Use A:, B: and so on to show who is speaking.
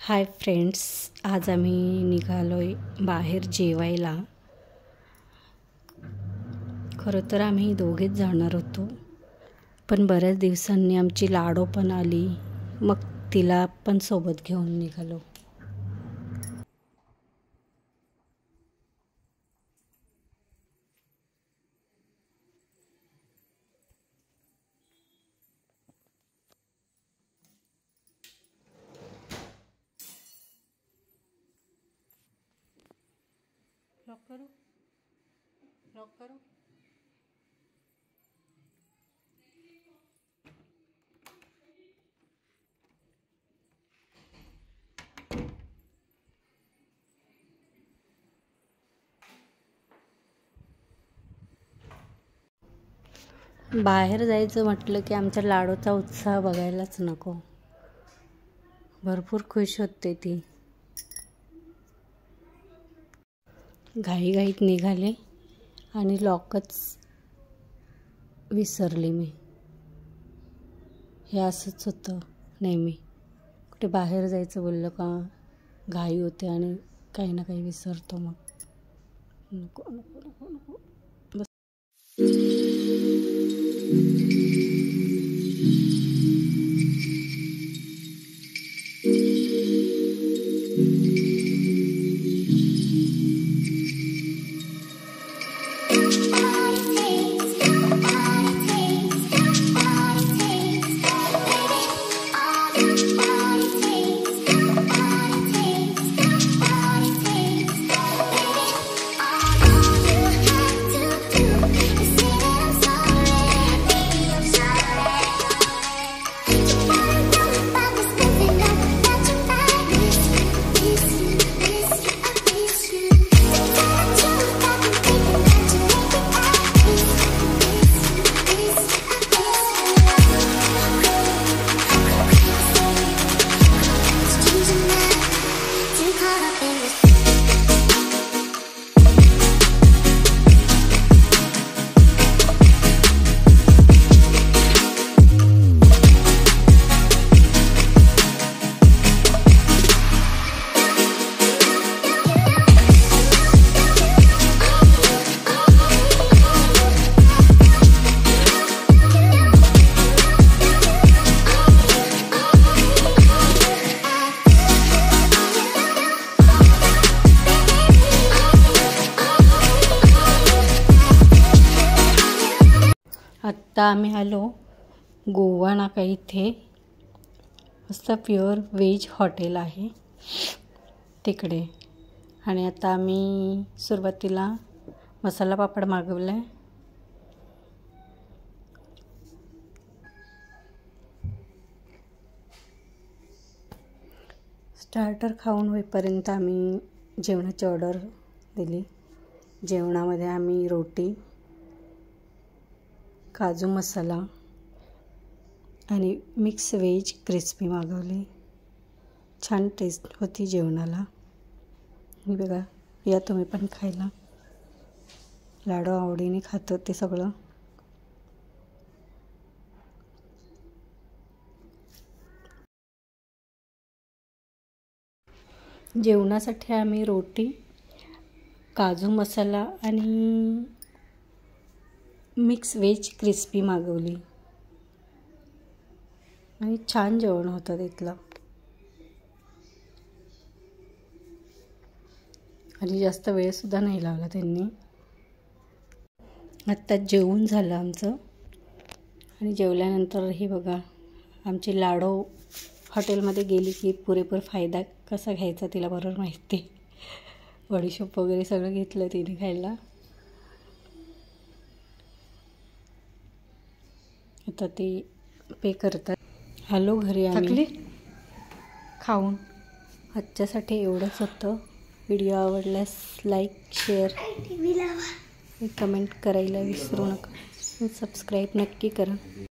A: Hi friends, आज आम्ही निघालोय बाहेर जेवायला। खरं तर आम्ही दोघेच जाणार होतो, पण बऱ्याच दिवसांनी आमची लाडो पण आली, मग तिला पण सोबत घेऊन निघालो। लॉक करो, लॉक करो। बाहेर जायचं म्हटलं की आमच्या लाडोचा उत्साह बघायलाच नको। भरपूर खुश होते ती। घाईघाईत निघाले आणि लॉकच विसरले मी। हे असंच होतं नेहमी, कुठे बाहेर जायचं बोललं का घाई होते आणि काही ना काही विसरतो। मग नको नको नको नको बस। आत्ता आम्ही आलो गोवा नाका इथे। मस्त प्युअर व्हेज हॉटेल आहे तिकडे। आणि आता आम्ही सुरुवातीला मसाला पापड मागवला आहे। स्टार्टर खाऊन होईपर्यंत आम्ही जेवणाची ऑर्डर दिली। जेवणामध्ये आम्ही रोटी, काजू मसाला आणि मिक्स व्हेज क्रिस्पी मागवली। छान टेस्ट होती जेवणाला। हे बघा, या तुम्ही पण खायला। लाडो आवडीने खातो ते सगळं। जेवणासाठी आम्ही रोटी, काजू मसाला आणि मिक्स व्हेज क्रिस्पी मागवली आणि छान जेवण होतं तिथलं। आणि जास्त वेळसुद्धा नाही लावला त्यांनी। आत्ता जेवून झालं आमचं आणि जेवल्यानंतर हे बघा, आमची लाडो हॉटेलमध्ये गेली की पुरेपूर फायदा कसा घ्यायचा तिला बरोबर माहिती। बडीशोप वगैरे सगळं घेतलं तिने खायला। आता ते पे करतात। आलो घरी आम्ही खाऊन। आजच्यासाठी एवढंच होतं। व्हिडिओ आवडल्यास लाईक, शेअर, कमेंट करायला विसरू नका। सबस्क्राईब नक्की करा।